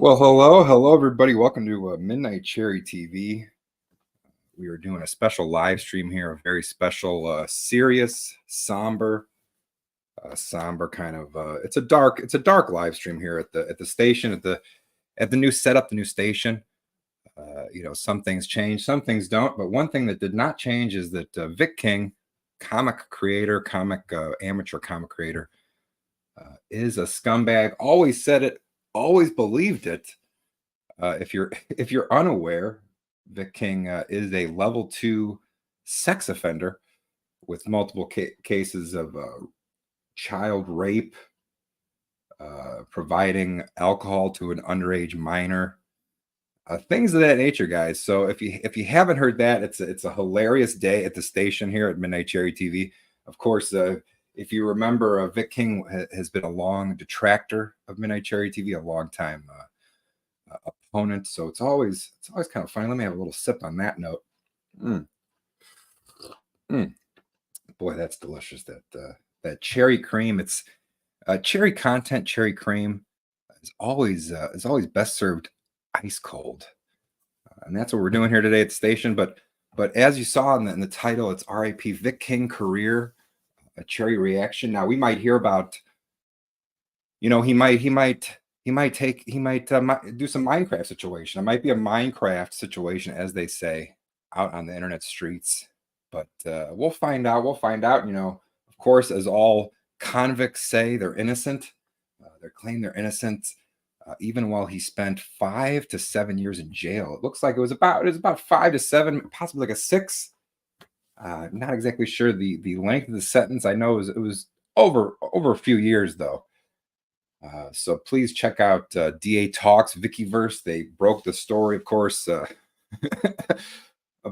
Well, hello, everybody. Welcome to Midnight Cherry TV. We are doing a special live stream here, a very special, serious, somber kind of. It's a dark live stream here at the station, at the new setup, the new station. Some things change, some things don't. But one thing that did not change is that Vic King, amateur comic creator, is a scumbag. Always said it, always believed it. If you're unaware, Vic King is a level 2 sex offender with multiple cases of child rape, providing alcohol to an underage minor, things of that nature, guys. So if you haven't heard that, it's a hilarious day at the station here at Midnight Cherry TV. Of course, if you remember, Vic King has been a long detractor of Midnight Cherry TV, a long time opponent. So it's always kind of funny. Let me have a little sip on that note. Boy, that's delicious. That cherry cream. It's cherry content. Cherry cream is always best served ice cold, and that's what we're doing here today at the station. But as you saw in the title, it's R.I.P. Vic King career, a cherry reaction. Now we might hear about, he might do some Minecraft situation. It might be a Minecraft situation, as they say, out on the internet streets. But we'll find out. Of course, as all convicts say, they're innocent. They claim they're innocent, even while he spent 5 to 7 years in jail. It looks like it was about 5 to 7, possibly like a 6. Not exactly sure the length of the sentence. I know it was over a few years though. So please check out DA Talks, Vickyverse. They broke the story, of course. Of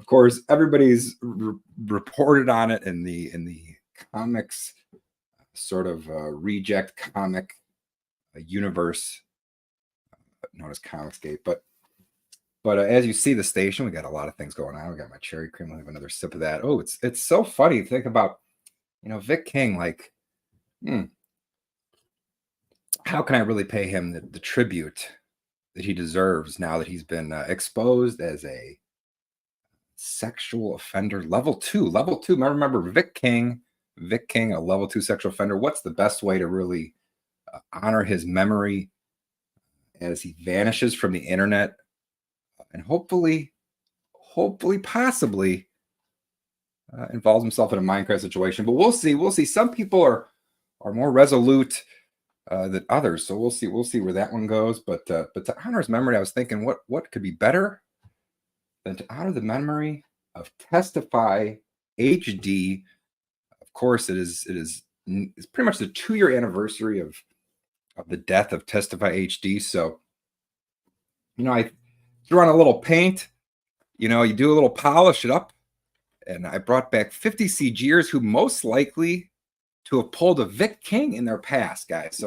course, everybody's reported on it in the comics, sort of reject comic universe known as Comicsgate. But as you see the station, we got a lot of things going on. We got my cherry cream. I'll have another sip of that. Oh, it's so funny to think about, Vic King, like, how can I really pay him the tribute that he deserves now that he's been exposed as a sexual offender, level 2. Remember Vic King, a level 2 sexual offender. What's the best way to really honor his memory as he vanishes from the internet, and hopefully, possibly involves himself in a Minecraft situation? But we'll see. Some people are more resolute than others, so we'll see where that one goes. But to honor his memory, I was thinking, what could be better than to honor the memory of Testify HD. Of course, it's pretty much the 2-year anniversary of the death of Testify HD. So, I threw on a little paint, you do a little polish it up, and I brought back 50 CGers who most likely to have pulled a Vic King in their past, guys.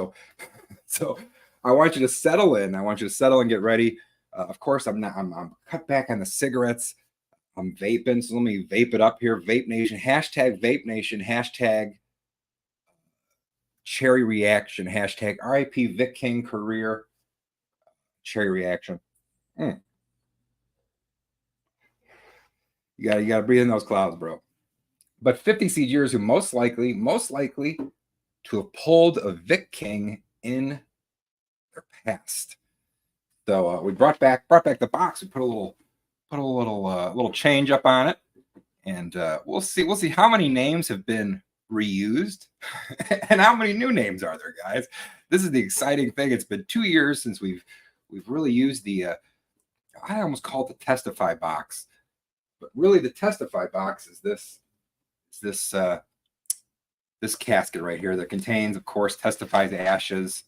So I want you to settle in. Get ready. Of course, I'm cut back on the cigarettes. I'm vaping, so let me vape it up here. Vape Nation, hashtag Vape Nation, hashtag cherry reaction, hashtag RIP Vic King career, cherry reaction. You gotta breathe in those clouds, bro. But 50 CGers who most likely to have pulled a Vic King in their past. So we brought back the box. We put a little change up on it, and we'll see how many names have been reused and how many new names are there, guys. This is the exciting thing. It's been 2 years since we've really used the I almost call it the Testify box, but really the Testify box is this casket right here that contains, of course, Testify's ashes.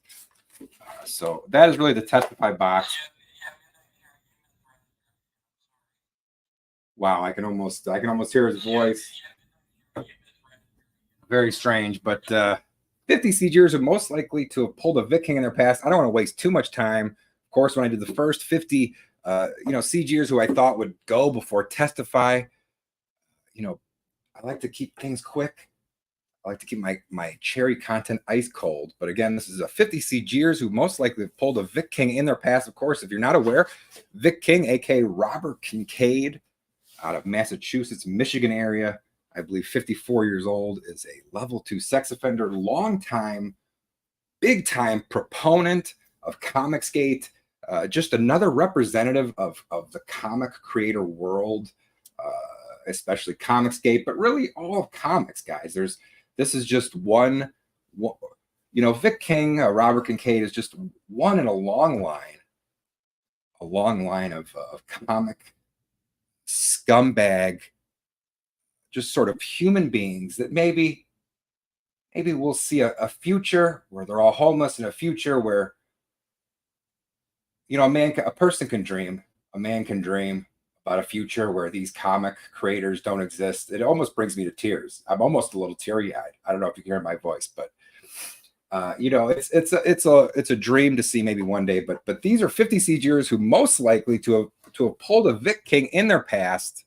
So that is really the Testify box. Wow, I can almost hear his voice. Very strange, but 50 CGers are most likely to have pulled a Vic King in their past. I don't want to waste too much time. Of course, when I did the first 50, CGers who I thought would go before Testify, I like to keep things quick. I like to keep my cherry content ice cold. But again, this is a 50 CGers who most likely have pulled a Vic King in their past. Of course, if you're not aware, Vic King, aka Robert Kincaid, out of Massachusetts, Michigan area, I believe 54 years old, is a level 2 sex offender, long time, big time proponent of Comicsgate, just another representative of the comic creator world, especially Comicsgate, but really all of comics, guys. This is just one, Vic King, Robert Kincaid is just one in a long line of comic scumbag, just sort of human beings that maybe we'll see a future where they're all homeless, in a future where, a person can dream, a man can dream about a future where these comic creators don't exist. It almost brings me to tears. I'm almost a little teary-eyed. I don't know if you can hear my voice, but it's a dream to see maybe one day. But these are 50 CGers who most likely to have pulled a Vic King in their past.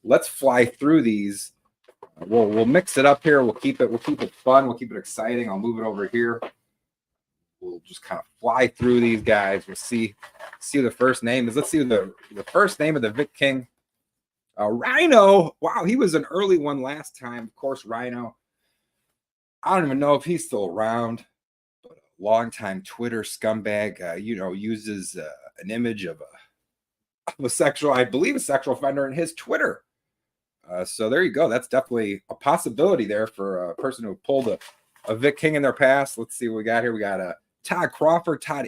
Let's fly through these. We'll mix it up here. We'll keep it fun. We'll keep it exciting. I'll move it over here. We'll just kind of fly through these guys. We'll see who the first name is. Let's see the first name of the Vic King. Rhino. Wow, he was an early one last time. Of course, Rhino. I don't even know if he's still around, but a longtime Twitter scumbag. Uses an image of a sexual offender in his Twitter. So there you go. That's definitely a possibility there for a person who pulled a Vic King in their past. Let's see what we got here. We got Todd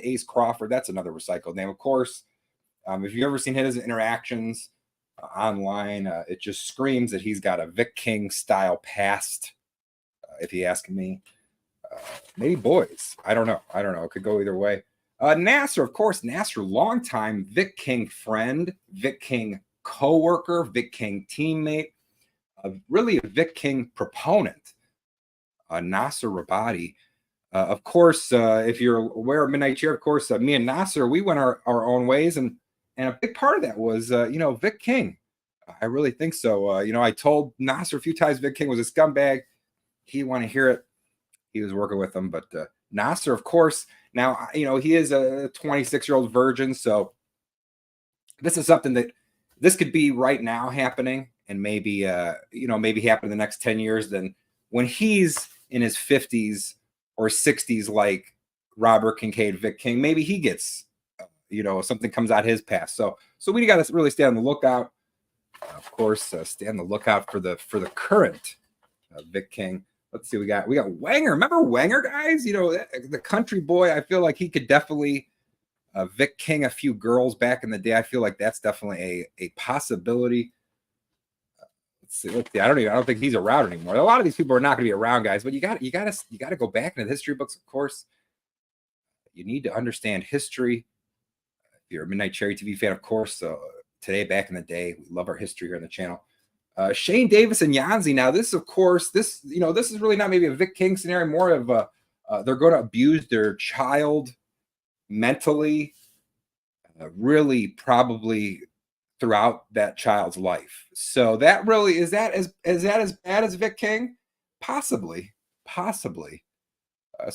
Ace Crawford. That's another recycled name, of course. If you've ever seen his interactions online, it just screams that he's got a Vic King style past. If you ask me, maybe boys. I don't know. It could go either way. Nasser, of course. Nasser, longtime Vic King friend, Vic King co-worker, Vic King teammate, really a Vic King proponent. Nasser Rabadi. Of course, if you're aware of Midnight Chair, of course, me and Nasser, we went our own ways, and a big part of that was, Vic King. I really think so. I told Nasser a few times Vic King was a scumbag. He didn't want to hear it. He was working with them, but Nasser, of course, now, he is a 26-year-old virgin, so this is something that this could be right now happening, and maybe happen in the next 10 years. Then when he's in his 50s or 60s, like Robert Kincaid, Vic King, maybe he gets, something comes out his past. So we got to really stay on the lookout. Of course, stay on the lookout for the current Vic King. Let's see, we got Wenger. Remember Wenger, guys? The country boy. I feel like he could definitely Vic King a few girls back in the day. I feel like that's definitely a possibility. Let's see. I don't think he's around anymore. A lot of these people are not going to be around, guys. But you got to go back into the history books. Of course, you need to understand history. If you're a Midnight Cherry TV fan, of course. Today, back in the day, we love our history here on the channel. Shane Davis and Yanzi. Now, this is really not maybe a Vic King scenario, more of they're going to abuse their child mentally, really probably throughout that child's life. So that really is that as bad as Vic King? Possibly. So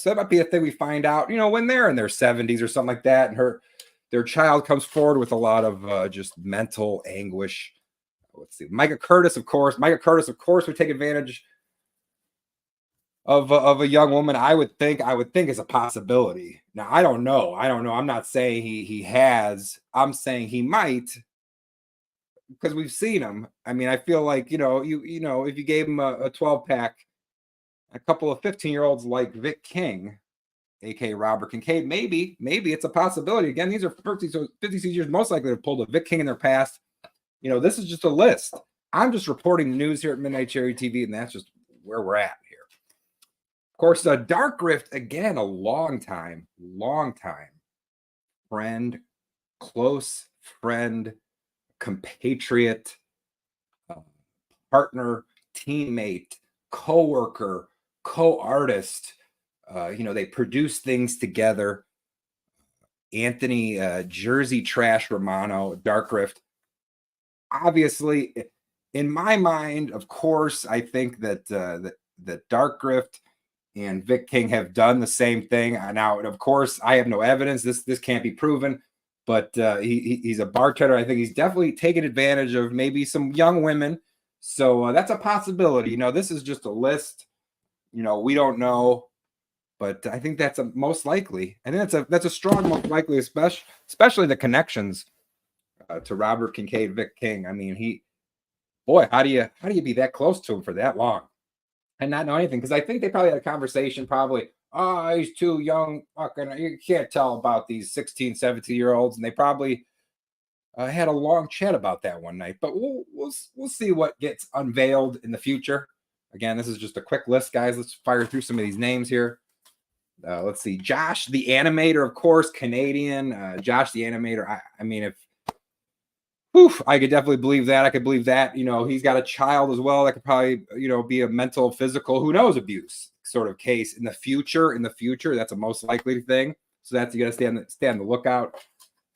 that might be a thing we find out, when they're in their 70s or something like that, and their child comes forward with a lot of just mental anguish. Let's see. Micah Curtis, of course, would take advantage of a young woman. I would think is a possibility. Now, I don't know. I'm not saying he has. I'm saying he might, because we've seen him. I mean, I feel like, if you gave him a 12-pack, a couple of 15-year-olds like Vic King, aka Robert Kincaid, maybe it's a possibility. Again, these are 50 years most likely to have pulled a Vic King in their past. This is just a list. I'm just reporting the news here at Midnight Cherry TV, and that's just where we're at here. Of course, Dark Rift, again, a long time friend, close friend, compatriot, partner, teammate, co-worker, co-artist. They produce things together. Anthony Jersey Trash Romano, Dark Rift. Obviously, in my mind, of course, I think that that Dark Grift and Vic King have done the same thing. Now, of course, I have no evidence. This can't be proven, but he's a bartender. I think he's definitely taken advantage of maybe some young women. So that's a possibility. You know, this is just a list. You know, we don't know, but I think that's a most likely. And that's a strong most likely, especially the connections to Robert Kincaid, Vic King. I mean, boy, how do you be that close to him for that long and not know anything? Because I think they probably had a conversation, probably, oh, he's too young, fucking, you can't tell about these 16, 17-year-olds, and they probably had a long chat about that one night. But we'll see what gets unveiled in the future. Again, this is just a quick list, guys. Let's fire through some of these names here. Let's see. Josh, the animator, of course, Canadian. Josh, the animator. I mean, I could definitely believe that. I could believe that. You know, he's got a child as well. That could probably, you know, be a mental, physical, who knows, abuse sort of case in the future. In the future, that's a most likely thing. So that's, you got to stay on the lookout.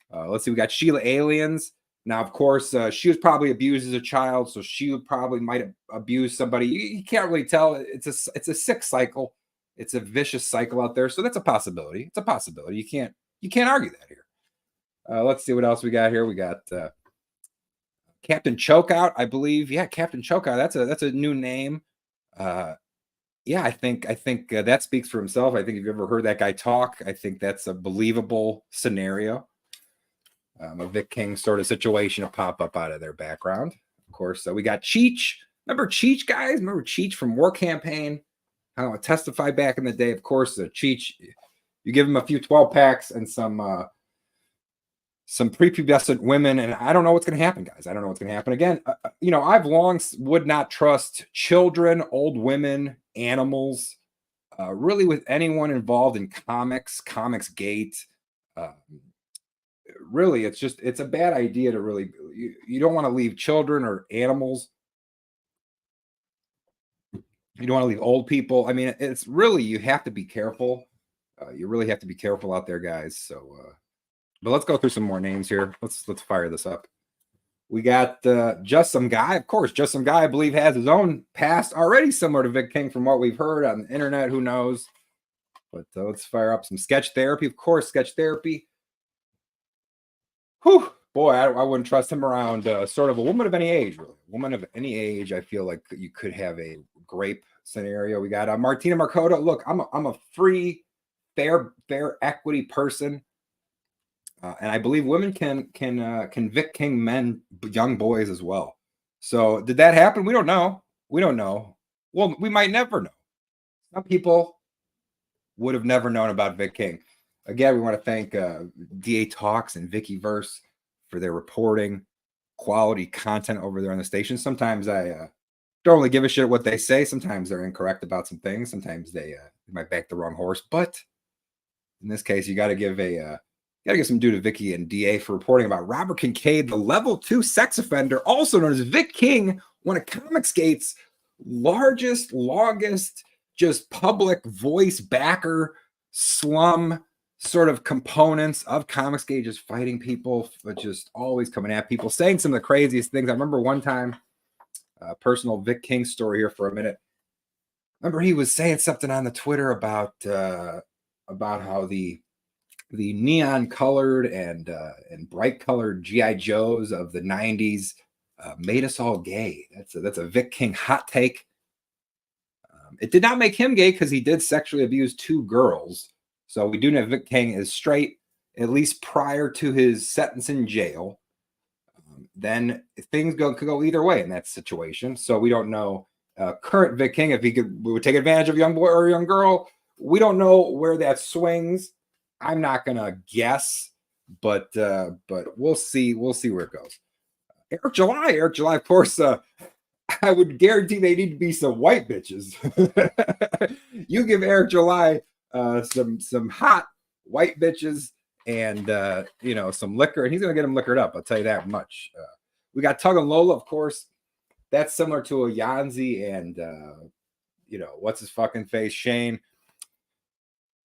Let's see. We got Sheila Aliens. Now, of course, she was probably abused as a child, so she probably might have abused somebody. You can't really tell. It's a sick cycle. It's a vicious cycle out there. So that's a possibility. It's a possibility. You can't argue that here. Let's see what else we got here. We got Captain Chokeout, I believe. Yeah, Captain Chokeout. That's a new name. Yeah, I think that speaks for himself. I think if you've ever heard that guy talk, I think that's a believable scenario. A Vic King sort of situation to pop up out of their background. Of course, we got Cheech. Remember Cheech, guys? Remember Cheech from War Campaign? I don't know, testify back in the day. Of course, Cheech, you give him a few 12 packs and some prepubescent women, and I don't know what's going to happen, guys. I don't know what's going to happen. Again, you know, I've long would not trust children, old women, animals, really with anyone involved in comics gate. Really, it's a bad idea to really, you don't want to leave children or animals. You don't want to leave old people. I mean, it's really, you have to be careful. You really have to be careful out there, guys. So, but let's go through some more names here. Let's fire this up. We got Just Some Guy. Of course, Just Some Guy, I believe, has his own past already similar to Vic King from what we've heard on the internet. Who knows? But let's fire up some Sketch Therapy. Of course, Sketch Therapy. Whew, boy, I wouldn't trust him around sort of a woman of any age, really. Woman of any age, I feel like you could have a grape scenario. We got Martina Marcota. Look, I'm a free, fair equity person. And I believe women can Vic King men, young boys as well. So did that happen? We don't know. We don't know. Well, we might never know. Some people would have never known about Vic King. Again, we want to thank DA Talks and Vickyverse for their reporting, quality content over there on the station. Sometimes I don't really give a shit what they say. Sometimes they're incorrect about some things. Sometimes they might back the wrong horse. But in this case, you got to give some due to Vicky and DA for reporting about Robert Kincaid, the level 2 sex offender, also known as Vic King, one of Comicsgate's largest, longest, just public voice backer, slum sort of components of Comicsgate, just fighting people, but just always coming at people, saying some of the craziest things. I remember one time, personal Vic King story here for a minute. Remember he was saying something on the Twitter about how the neon colored and bright colored GI Joes of the 90s made us all gay. That's a Vic King hot take. It did not make him gay because he did sexually abuse 2 girls. So we do know Vic King is straight, at least prior to his sentence in jail. Then things could go either way in that situation. So we don't know current Vic King if he would take advantage of a young boy or a young girl. We don't know where that swings. I'm not gonna guess, but we'll see. We'll see where it goes. Eric July, of course. I would guarantee they need to be some white bitches. You give Eric July some hot white bitches and some liquor, and he's gonna get them liquored up. I'll tell you that much. We got Tug and Lola, of course. That's similar to a Yanzi and what's his fucking face, Shane.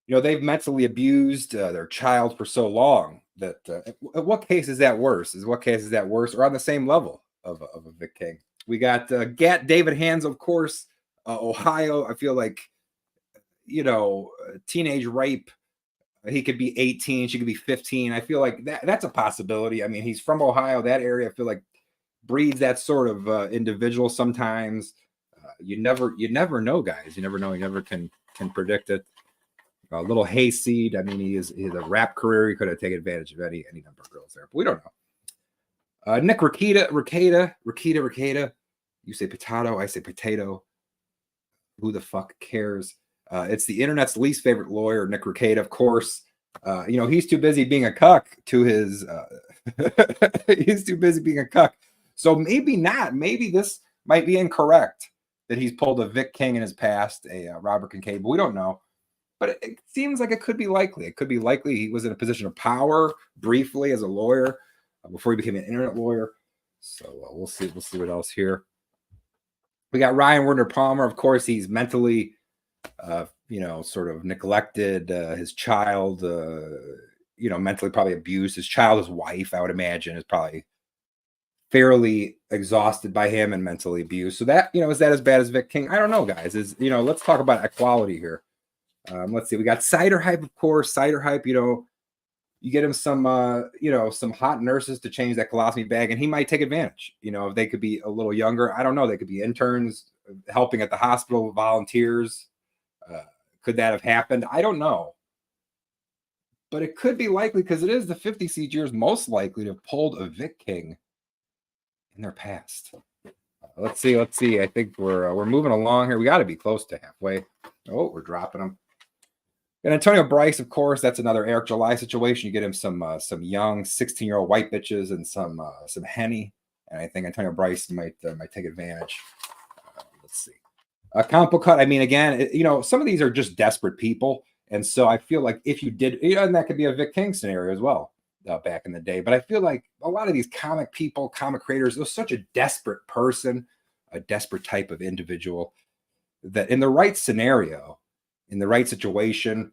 They've mentally abused their child for so long that what case is that worse? Or on the same level of a Vic King? We got David Hands, of course, Ohio, I feel like, teenage rape. He could be 18, she could be 15. I feel like that's a possibility. I mean, he's from Ohio, that area. I feel like breeds that sort of individual sometimes. You never know, guys. You never know. You never can predict it. A little hayseed. I mean, he has a rap career. He could have taken advantage of any number of girls there, but we don't know. Nick Rekieta. You say potato, I say potato. Who the fuck cares? It's the internet's least favorite lawyer, Nick Rekieta, of course. He's too busy being a cuck to his. He's too busy being a cuck. So maybe not. Maybe this might be incorrect that he's pulled a Vic King in his past, a Robert Kincaid, but we don't know. But it seems like it could be likely. It could be likely he was in a position of power briefly as a lawyer before he became an internet lawyer. So we'll see. We'll see what else here. We got Ryan Werner Palmer. Of course, he's mentally, sort of neglected his child, mentally probably abused. His child, his wife, I would imagine, is probably fairly exhausted by him and mentally abused. So that, is that as bad as Vic King? I don't know, guys. Let's talk about equality here. Let's see. We got Cider Hype, of course. Cider Hype, you get him some hot nurses to change that colostomy bag, and he might take advantage. If they could be a little younger, I don't know. They could be interns helping at the hospital, volunteers. Could that have happened? I don't know. But it could be likely because it is the 50 CGers most likely to have pulled a Vic King in their past. Let's see. I think we're moving along here. We got to be close to halfway. Oh, we're dropping them. And Antonio Bryce, of course, that's another Eric July situation. You get him some young 16-year-old white bitches and some Henny, and I think Antonio Bryce might take advantage. Let's see. Compo cut. I mean, again, some of these are just desperate people, and so I feel like if you did, and that could be a Vic King scenario as well back in the day. But I feel like a lot of these comic people, comic creators, they're such a desperate person, a desperate type of individual that in the right scenario, in the right situation,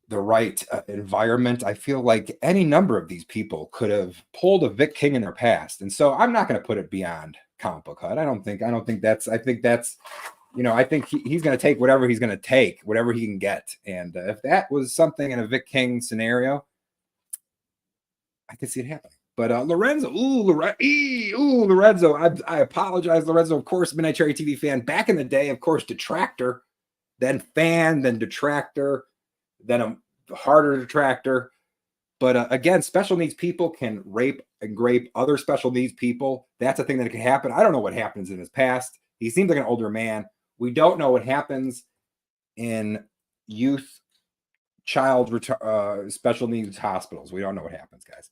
the right environment, I feel like any number of these people could have pulled a Vic King in their past. And so I'm not going to put it beyond comic book cut. I think that's, I think he's going to take whatever he's going to take, whatever he can get. And if that was something in a Vic King scenario, I could see it happening. But Lorenzo, Lorenzo, I apologize, Lorenzo. Of course, Midnight Cherry TV fan. Back in the day, of course, detractor, then fan, then detractor, then a harder detractor. But again, special needs people can rape and grape other special needs people. That's a thing that can happen. I don't know what happens in his past. He seems like an older man. We don't know what happens in youth, special needs hospitals. We don't know what happens, guys.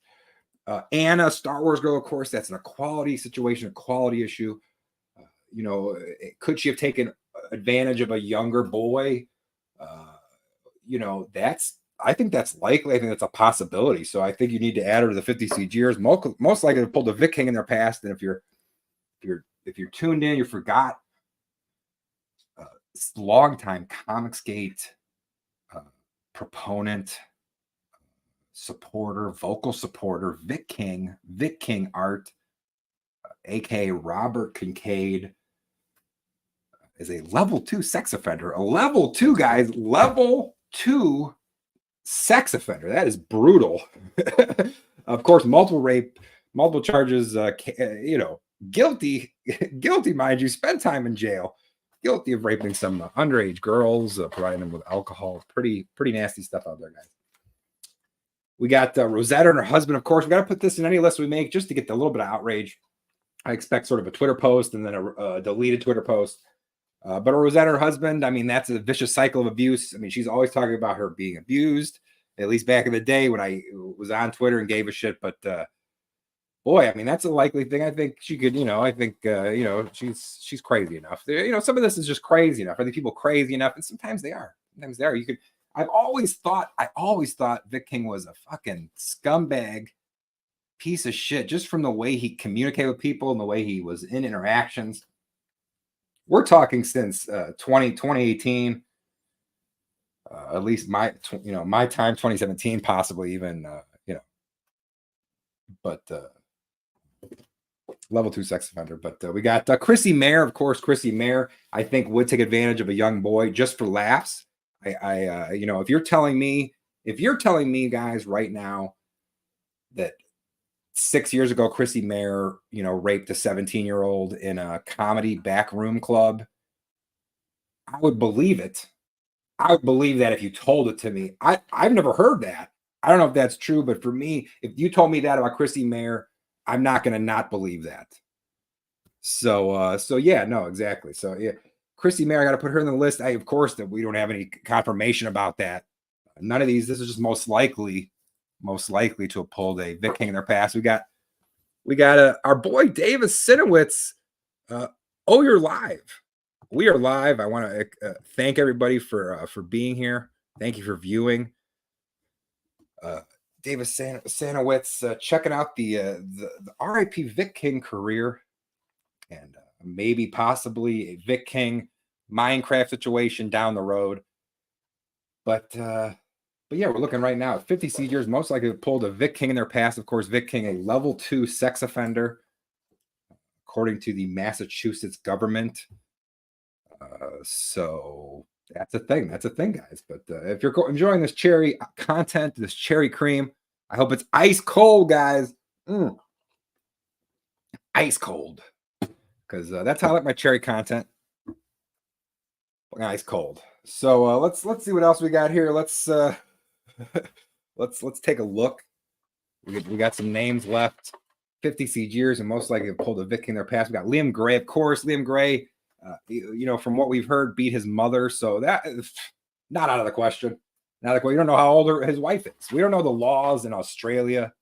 Anna, Star Wars girl, of course, that's an equality situation, equality issue. Could she have taken advantage of a younger boy? I think that's likely. I think that's a possibility. So I think you need to add her to the 50 CGers. Most likely to pull the Vic King in their past. And if you're tuned in, you forgot. Long-time Comicsgate proponent, supporter, vocal supporter, Vic King art, aka Robert Kincaid, is a level 2 sex offender. A level 2, guys, level 2 sex offender. That is brutal. Of course, multiple rape, multiple charges, guilty, mind you, spent time in jail, guilty of raping some underage girls, providing them with alcohol. Pretty nasty stuff out there, guys. We got Rosetta and her husband, of course. We got to put this in any list we make just to get a little bit of outrage. I expect sort of a Twitter post and then a deleted Twitter post. But Rosetta and her husband, I mean, that's a vicious cycle of abuse. I mean, she's always talking about her being abused, at least back in the day when I was on Twitter and gave a shit. But boy, I mean, that's a likely thing. I think she could, she's crazy enough. Some of this is just crazy enough. Are the people crazy enough? And sometimes they are. I've always thought Vic King was a fucking scumbag piece of shit just from the way he communicated with people and the way he was in interactions. We're talking since 2018, at least my time, 2017, possibly even, but Level 2 sex offender. But we got Chrissy Mayer, of course. Chrissy Mayer, I think, would take advantage of a young boy just for laughs. You know, if you're telling me, guys, right now that 6 years ago, Chrissy Mayer, you know, raped a 17-year-old in a comedy backroom club, I would believe it. I would believe that if you told it to me. I've never heard that. I don't know if that's true, but for me, if you told me that about Chrissy Mayer, I'm not going to not believe that. So yeah, no, exactly. So yeah, Chrissy Mayer, I got to put her in the list. Of course, that we don't have any confirmation about that. None of these. This is just most likely to have pulled a Vic King in their past. We got our boy Davis Sinowitz. Oh, you're live. We are live. I want to thank everybody for being here. Thank you for viewing. Davis Sanowitz checking out the RIP Vic King career, and maybe possibly a Vic King Minecraft situation down the road. But yeah, we're looking right now at 50 CGers most likely pulled a Vic King in their past. Of course, Vic King, a level 2 sex offender, according to the Massachusetts government. So that's a thing. That's a thing, guys. But if you're enjoying this cherry content, this cherry cream, I hope it's ice cold, guys. Ice cold, because that's how I like my cherry content. Ice cold. So let's see what else we got here. Let's take a look. We got some names left. 50 CGers and most likely have pulled a Vic in their past. We got Liam Gray, of course. Liam Gray, you know, from what we've heard, beat his mother. So that is not out of the question. Now, like, well, you don't know how old his wife is. We don't know the laws in Australia.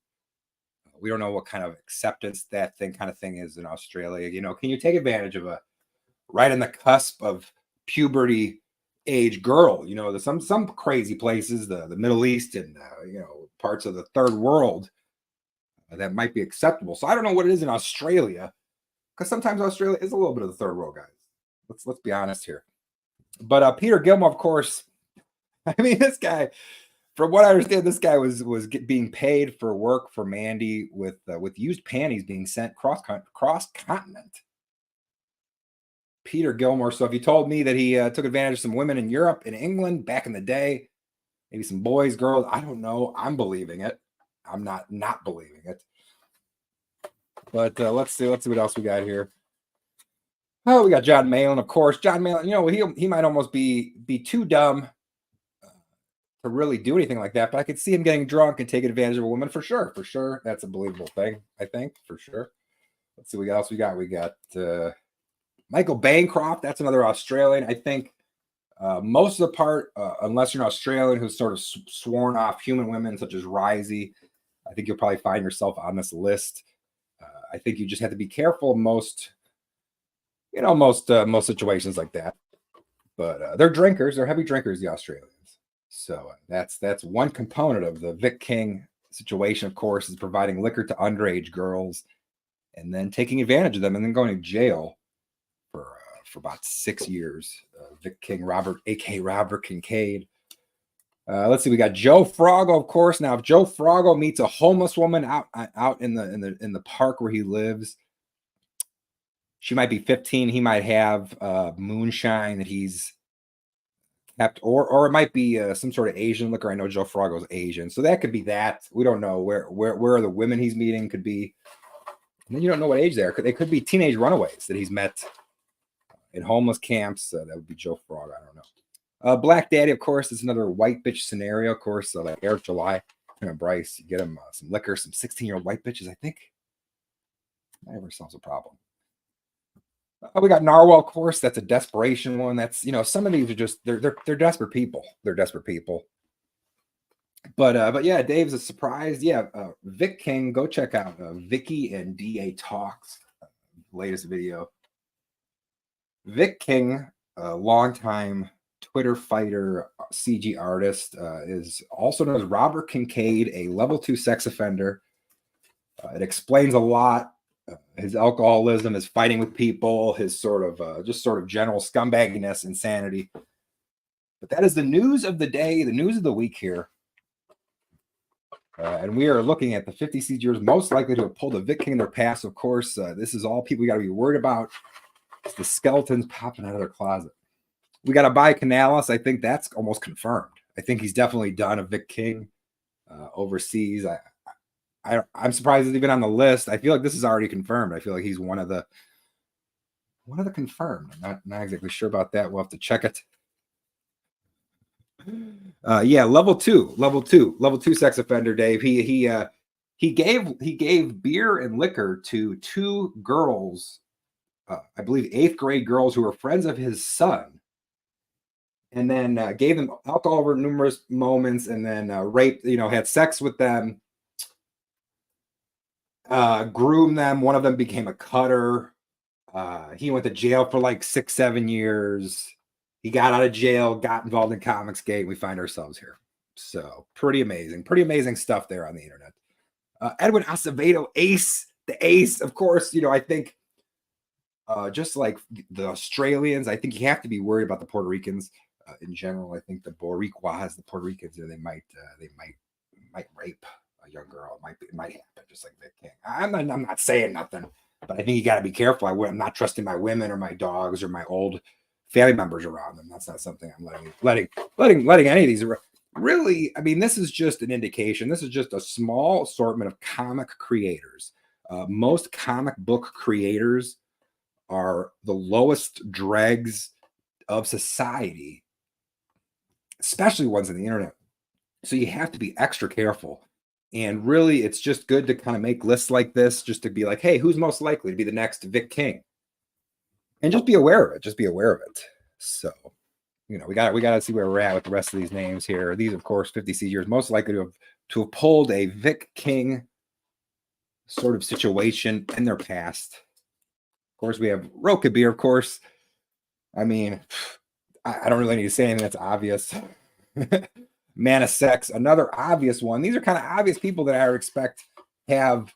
We don't know what kind of acceptance that kind of thing is in Australia. You know, can you take advantage of a right on the cusp of puberty age girl? You know, there's some crazy places, the Middle East and you know, parts of the third world that might be acceptable. So I don't know what it is in Australia, because sometimes Australia is a little bit of the third world, guys. Let's be honest here. But Peter Gilmore, of course, I mean, this guy, from what I understand, this guy was being paid for work for Mandy with used panties being sent cross continent. Peter Gilmore. So if you told me that he took advantage of some women in Europe and England back in the day, maybe some boys, girls, I don't know. I'm believing it. I'm not believing it. But let's see what else we got here. Oh, we got John Malin, of course. John Malin, you know, he might almost be too dumb to really do anything like that, but I could see him getting drunk and taking advantage of a woman for sure. For sure. That's a believable thing, I think, for sure. Let's see what else we got. We got Michael Bancroft. That's another Australian. I think most of the part, unless you're an Australian who's sort of sworn off human women such as Risey, I think you'll probably find yourself on this list. I think you just have to be careful most situations like that. But they're drinkers. They're heavy drinkers, the Australians. So that's one component of the Vic King situation, of course, is providing liquor to underage girls and then taking advantage of them and then going to jail for about 6 years. Vic King, a.k.a. Robert Kincaid. Let's see. We got Joe Froggo, of course. Now, if Joe Froggo meets a homeless woman out in the park where he lives, she might be 15. He might have moonshine that he's kept, or it might be some sort of Asian liquor. I know Joe Froggo's Asian, so that could be that. We don't know where the women he's meeting could be. And then you don't know what age they are. They could be teenage runaways that he's met in homeless camps. That would be Joe Froggo. I don't know. Black Daddy, of course, is another white bitch scenario. Of course, like Eric July and Bryce, you get them some liquor, some 16-year-old white bitches. I think that never solves a problem. We got Narwhal, of course. That's a desperation one. That's, you know, some of these are just they're desperate people. They're desperate people. But yeah, Dave's a surprise. Yeah, Vic King. Go check out Vicky and DA Talks latest video. Vic King, a longtime Twitter fighter, CG artist, is also known as Robert Kincaid, a level 2 sex offender. It explains a lot. His alcoholism, his fighting with people, his sort of general scumbagginess, insanity. But that is the news of the day, the news of the week here. And we are looking at the 50 seizures most likely to have pulled a VIC king in their past. Of course, this is all people we got to be worried about. It's the skeletons popping out of their closet. We got a bicanalus. I think that's almost confirmed. I think he's definitely done a VIC king overseas. I'm surprised he's even on the list. I feel like this is already confirmed. I feel like he's one of the confirmed. I'm not exactly sure about that. We'll have to check it. Yeah, level two sex offender, Dave. He gave beer and liquor to two girls, I believe 8th grade girls who were friends of his son, and then gave them alcohol over numerous moments, and then raped, had sex with them, groomed them. One of them became a cutter. He went to jail for like 6-7 years. He got out of jail, got involved in Comicsgate. We find ourselves here. So pretty amazing stuff there on the internet. Edwin Acevedo, the ace, of course. I think just like the Australians, I think you have to be worried about the Puerto Ricans in general. I think the Boricuas, the Puerto Ricans, they might rape a young girl. It might happen, just like Vic King. I'm not saying nothing, but I think you got to be careful. I'm not trusting my women or my dogs or my old family members around them. That's not something I'm letting any of these. Really, I mean, this is just an indication. This is just a small assortment of comic creators. Most comic book creators are the lowest dregs of society, especially ones on the internet. So you have to be extra careful. And really, it's just good to kind of make lists like this, just to be like, hey, who's most likely to be the next Vic King? And just be aware of it. So, we got to see where we're at with the rest of these names here. These, of course, 50 seizures most likely to have pulled a Vic King sort of situation in their past. Of course, we have Rokabir, of course. I mean, I don't really need to say anything that's obvious. Man of Sex, another obvious one. These are kind of obvious people that I would expect have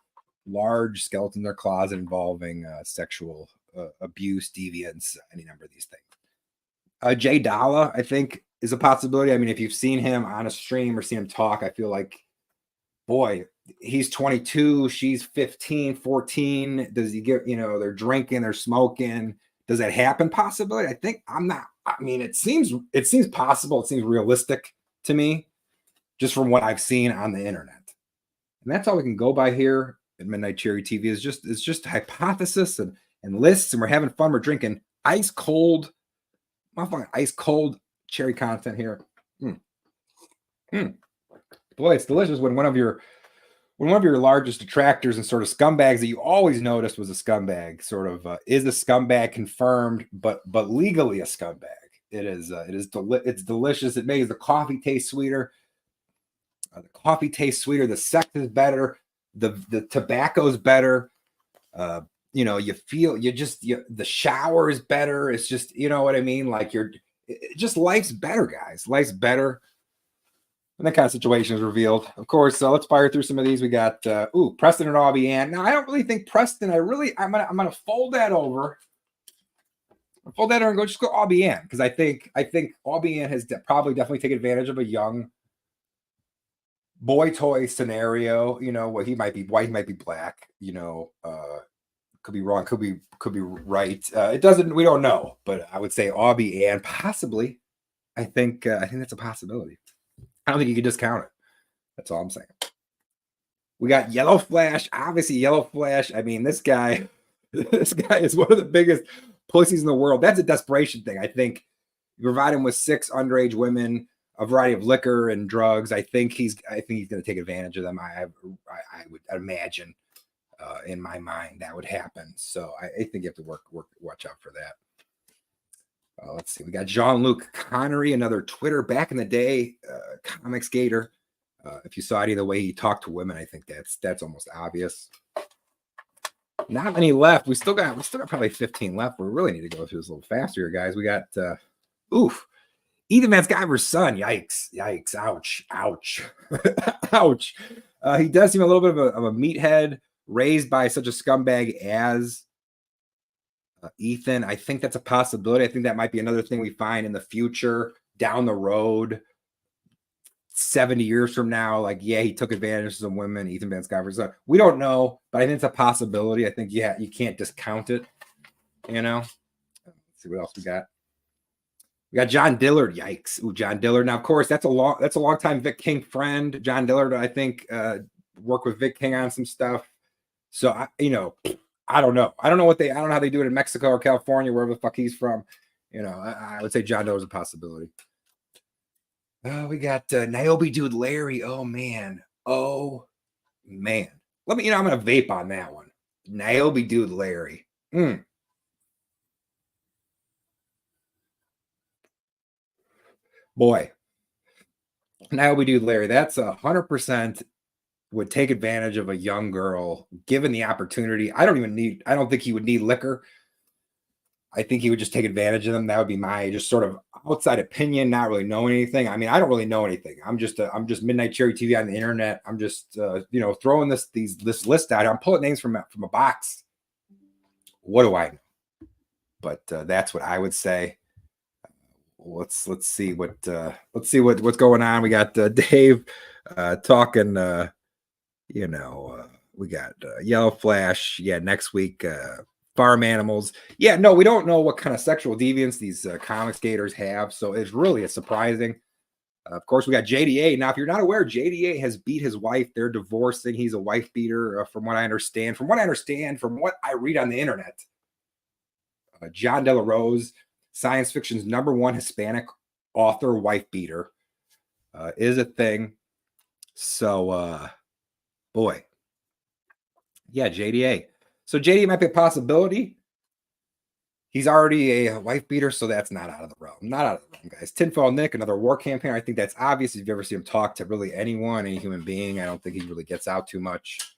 large skeletons in their closet involving sexual abuse, deviance, any number of these things. Jay Dalla, I think, is a possibility. I mean, if you've seen him on a stream or seen him talk, I feel like, boy, he's 22, she's 15, 14. Does he get, they're drinking, they're smoking. Does that happen? Possibility. It seems possible. It seems realistic to me, just from what I've seen on the internet. And that's all we can go by here at Midnight Cherry TV. It's just hypothesis and lists, and we're having fun. We're drinking ice cold cherry content here. Boy, it's delicious when one of your largest detractors and sort of scumbags that you always noticed was a scumbag, sort of is a scumbag confirmed, but legally a scumbag. It's delicious. It makes the coffee taste sweeter. The sex is better. The tobacco's better. You feel the shower is better. It's just, you know what I mean? Like life's better, guys. Life's better. And that kind of situation is revealed. Of course, let's fire through some of these. We got Preston and Aubie Ann. Now, I don't really think Preston. I'm gonna fold that over. Fold that over and go Aubie Ann, because I think Aubie Ann has definitely taken advantage of a young boy toy scenario. What he might be white, he might be black. Could be wrong, could be right. It doesn't. We don't know, but I would say Aubie Ann possibly. I think that's a possibility. I don't think you can discount it. That's all I'm saying. We got Yellow Flash. Obviously, Yellow Flash. I mean, this guy is one of the biggest pussies in the world. That's a desperation thing. I think you provide him with 6 underage women, a variety of liquor and drugs. I think he's going to take advantage of them. I would imagine, in my mind, that would happen. So I think you have to watch out for that. Let's see. We got Jean-Luc Connery, another Twitter back in the day, comics gator. If you saw any of the way he talked to women, I think that's almost obvious. Not many left. We still got probably 15 left. We really need to go through this a little faster here, guys. We got Ethan Van Sciver's son. Yikes! Ouch! Ouch! He does seem a little bit of a meathead, raised by such a scumbag as Ethan. I think that's a possibility. I think that might be another thing we find in the future, down the road. 70 years from now, like, yeah, he took advantage of some women, Ethan Van Sciver's son. We don't know, but I think it's a possibility. I think, yeah, you can't discount it, you know. Let's see what else we got. We got John Dillard. Yikes. Ooh, John Dillard. Now, of course, that's a long time Vic King friend. John Dillard, I think, worked with Vic King on some stuff. So I don't know. I don't know how they do it in Mexico or California, wherever the fuck he's from. I would say John Doe is a possibility. We got Niobe Dude Larry. Oh man. I'm gonna vape on that one. Niobe Dude Larry. Boy. Niobe Dude Larry. That's 100% would take advantage of a young girl given the opportunity. I don't think he would need liquor. I think he would just take advantage of them. That would be my just sort of outside opinion, not really knowing anything. I mean, I don't really know anything. I'm just Midnight Cherry TV on the internet. I'm just throwing this list out. I'm pulling names from a box. What do I know? But that's what I would say. Let's see what's going on. We got Dave talking. We got Yellow Flash. Yeah, next week. Farm animals. Yeah, no, we don't know what kind of sexual deviance these comic skaters have, so it's really surprising. Of course, we got JDA. Now, if you're not aware, JDA has beat his wife. They're divorcing. He's a wife beater, from what I understand. From what I read on the internet, John De La Rose, science fiction's #1 Hispanic author, wife beater, is a thing. So, boy, yeah, JDA. So JD might be a possibility. He's already a wife beater, so that's not out of the realm. Not out of the realm, guys. Tinfoil Nick, another war campaign. I think that's obvious. If you've ever seen him talk to really anyone, any human being, I don't think he really gets out too much.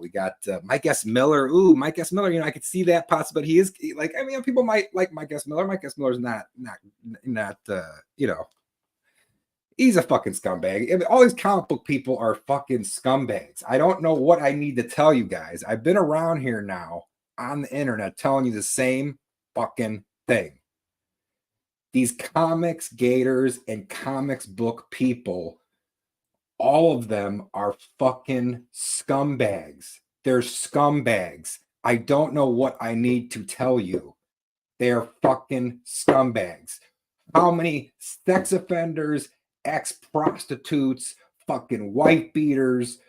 We got Mike S. Miller. Ooh, Mike S. Miller. I could see that possibility. He is people might like Mike S. Miller. Mike S. Miller's not. He's a fucking scumbag. I mean, all these comic book people are fucking scumbags. I don't know what I need to tell you guys. I've been around here now on the internet telling you the same fucking thing. These comics gators and comics book people, all of them are fucking scumbags. They're scumbags. I don't know what I need to tell you. They're fucking scumbags. How many sex offenders, ex-prostitutes, fucking wife beaters,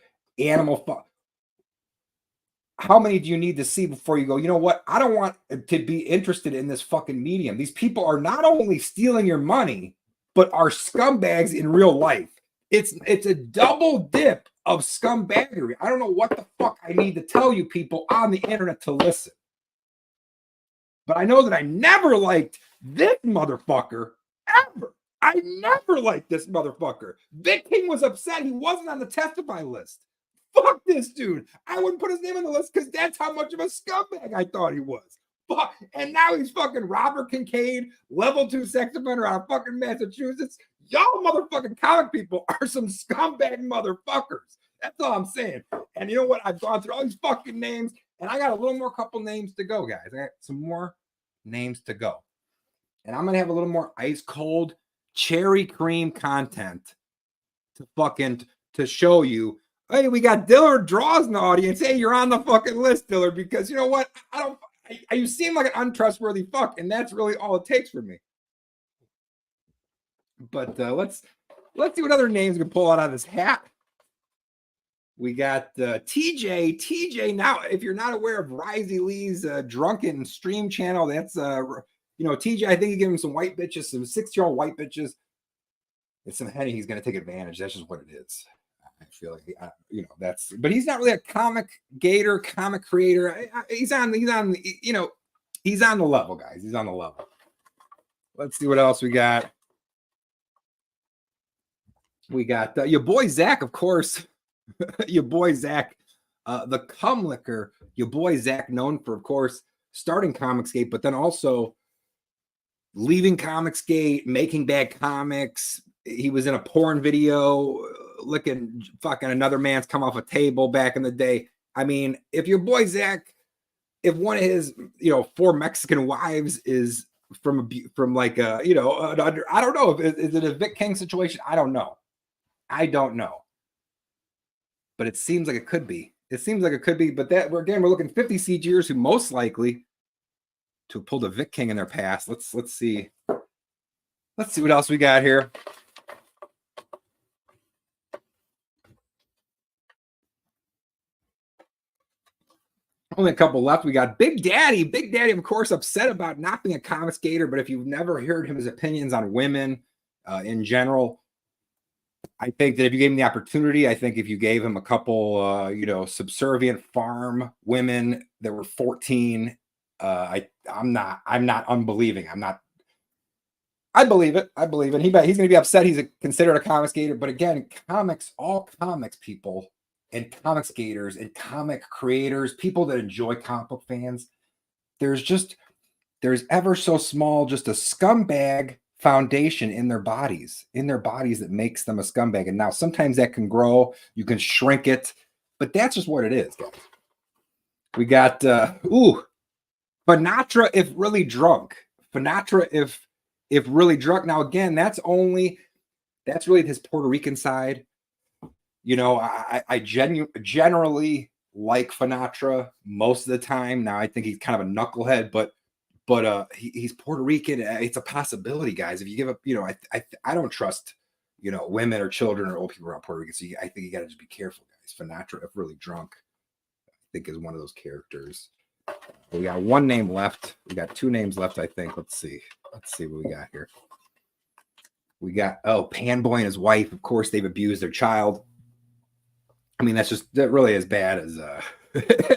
how many do you need to see before you go, you know what? I don't want to be interested in this fucking medium. These people are not only stealing your money, but are scumbags in real life. It's a double dip of scumbaggery. I don't know what the fuck I need to tell you people on the internet to listen. But I know that I never liked this motherfucker ever. I never liked this motherfucker. Vic King was upset he wasn't on the testify list. Fuck this dude. I wouldn't put his name on the list because that's how much of a scumbag I thought he was. Fuck. And now he's fucking Robert Kincaid, level 2 sex offender out of fucking Massachusetts. Y'all motherfucking comic people are some scumbag motherfuckers. That's all I'm saying. And you know what? I've gone through all these fucking names, and I got a little more couple names to go, guys. I got some more names to go. And I'm going to have a little more ice cold cherry cream content to show you. Hey, we got Dillard Draws in the audience. Hey, you're on the fucking list, Dillard, because you know what? You seem like an untrustworthy fuck, and that's really all it takes for me. But let's see what other names we can pull out of this hat. We got TJ. TJ, now, if you're not aware of Risey Lee's drunken stream channel, that's TJ, I think he gave him some white bitches, some 6-year-old white bitches. It's some Henny. He's going to take advantage. That's just what it is. I feel like, but he's not really a comic gator, comic creator. He's on the level, guys. He's on the level. Let's see what else we got. We got your boy Zach, of course. Your boy Zach, the cum licker. Your boy Zach, known for, of course, starting Comicsgate, but then also leaving Comicsgate, making bad comics. He was in a porn video, licking fucking another man's come off a table back in the day. I mean, if your boy Zach, if one of his 4 Mexican wives is from like I don't know, is it a Vic King situation? I don't know. I don't know, but it seems like it could be. It seems like it could be, but that we're looking 50 CGers who most likely to have pulled a Vic King in their past. Let's see. Let's see what else we got here. Only a couple left. We got Big Daddy. Big Daddy, of course, upset about not being a comic skater, but if you've never heard his opinions on women in general, I think that if you gave him the opportunity, I think if you gave him a couple, subservient farm women that were 14, I'm not unbelieving. I believe it. I believe it. He's going to be upset. He's considered a comic skater, but again, all comics people and comic skaters and comic creators, people that enjoy comic book fans, there's ever so small, just a scumbag foundation in their bodies that makes them a scumbag. And now sometimes that can grow, you can shrink it, but that's just what it is, guys. We got Finatra if really drunk. Finatra if really drunk. Now again, that's really his Puerto Rican side. I generally like Finatra most of the time. Now I think he's kind of a knucklehead, but he's Puerto Rican. It's a possibility, guys. If you give up, I don't trust, women or children or old people around Puerto Rican. So I think you got to just be careful, guys. Finatra, if really drunk, I think is one of those characters. We got one name left. We got two names left, I think. Let's see what we got here. We got Panboy and his wife. Of course, they've abused their child. I mean, that really as bad as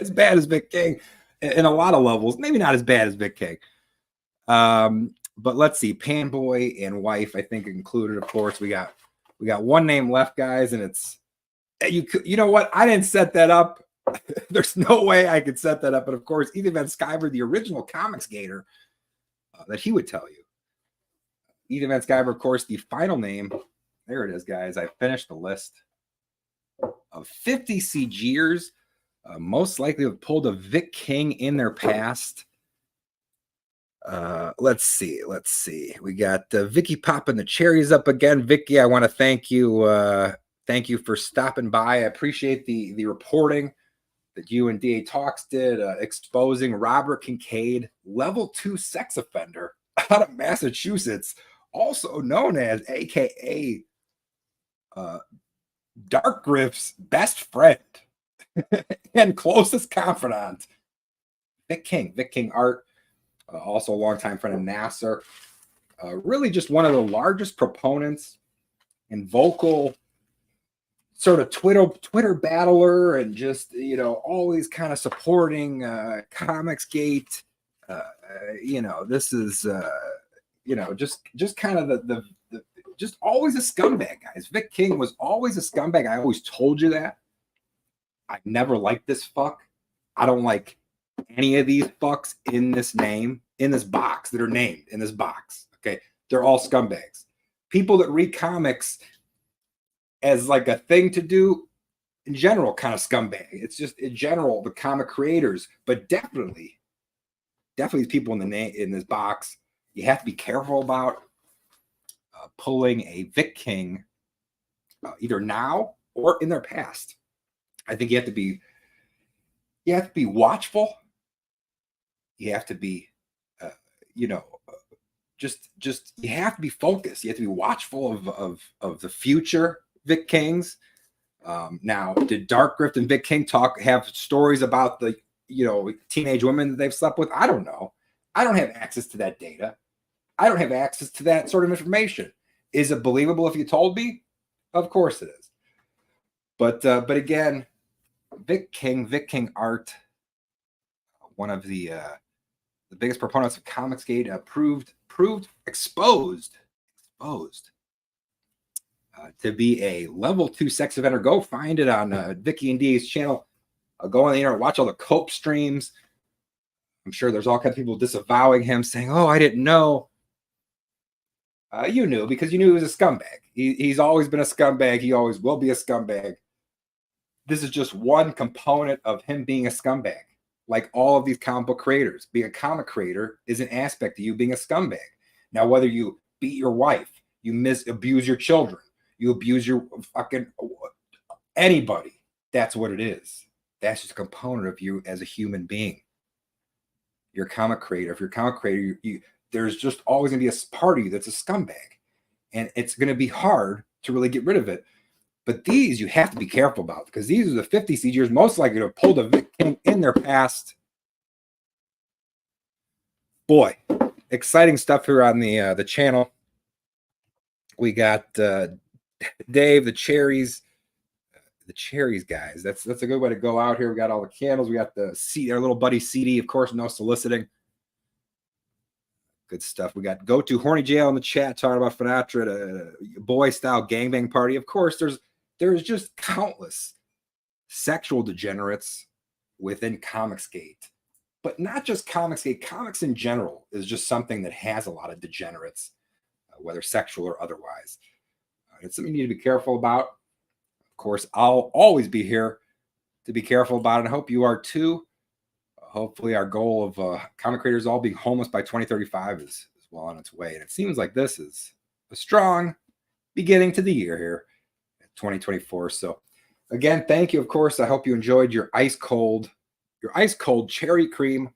as bad as Vic King in a lot of levels. Maybe not as bad as Vic King. But let's see, Panboy and wife, I think included. Of course, we got one name left, guys, and it's you know what? I didn't set that up. There's no way I could set that up. But of course, Ethan Van Sciver, the original comic skater, that he would tell you. Ethan Van Sciver, of course, the final name. There it is, guys. I finished the list of 50 CGers. Most likely have pulled a Vic King in their past. Let's see. We got Vicky popping the cherries up again. Vicky, I want to thank you. Thank you for stopping by. I appreciate the reporting that you and DA Talks did, exposing Robert Kincaid, level 2 sex offender out of Massachusetts, also known as AKA Dark Griff's best friend and closest confidant, Vic King Art, also a longtime friend of Nasser. Really just one of the largest proponents and vocal sort of Twitter battler, and just, always kind of supporting Comicsgate. This is, just kind of the just always a scumbag, guys. Vic King was always a scumbag. I always told you that. I never liked this fuck. I don't like any of these fucks in this box that are named in this box. Okay. They're all scumbags. People that read comics as like a thing to do in general, kind of scumbag. It's just in general, the comic creators, but definitely these people in this box, you have to be careful about pulling a Vic King either now or in their past. I think you have to be watchful. You have to be, just you have to be focused. You have to be watchful of the future Vic Kings. Now, did Dark Griff and Vic King have stories about the teenage women that they've slept with? I don't know. I don't have access to that data. I don't have access to that sort of information. Is it believable if you told me? Of course it is. But again, Vic King Art, one of the biggest proponents of Comicsgate, proved exposed to be a level 2 sex offender. Go find it on Vicky and DA's channel. Go on the internet, watch all the Cope streams. I'm sure there's all kinds of people disavowing him, saying, "Oh, I didn't know." You knew, because you knew he was a scumbag. He's always been a scumbag. He always will be a scumbag. This is just one component of him being a scumbag. Like all of these comic book creators, being a comic creator is an aspect of you being a scumbag. Now, whether you beat your wife, you abuse your children, you abuse your fucking anybody. That's what it is. That's just a component of you as a human being. You're a comic creator. If you're a comic creator, there's just always going to be a part of you that's a scumbag. And it's going to be hard to really get rid of it. But these you have to be careful about, because these are the 50 CGers most likely to have pulled a victim in their past. Boy, exciting stuff here on the channel. We got Dave, the cherries guys. That's a good way to go out here. We got all the candles. We got the CD, our little buddy CD, of course, no soliciting. Good stuff. We got Go to Horny Jail in the chat talking about Finatra, the boy style gangbang party. Of course, there's just countless sexual degenerates within Comicsgate, but not just Comicsgate. Comics in general is just something that has a lot of degenerates, whether sexual or otherwise. It's something you need to be careful about. Of course, I'll always be here to be careful about it. I hope you are too. Hopefully our goal of comic creators all being homeless by 2035 is well on its way. And it seems like this is a strong beginning to the year here, 2024. So again, thank you. Of course, I hope you enjoyed your ice cold cherry cream.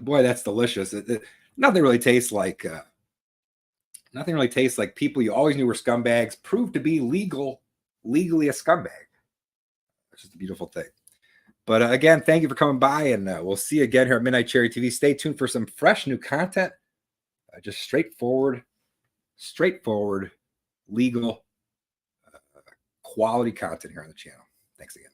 Boy, that's delicious. Nothing really tastes like people you always knew were scumbags proved to be legally a scumbag. It's just a beautiful thing. But again, thank you for coming by, and we'll see you again here at Midnight Cherry TV. Stay tuned for some fresh new content. Just straightforward, legal, quality content here on the channel. Thanks again.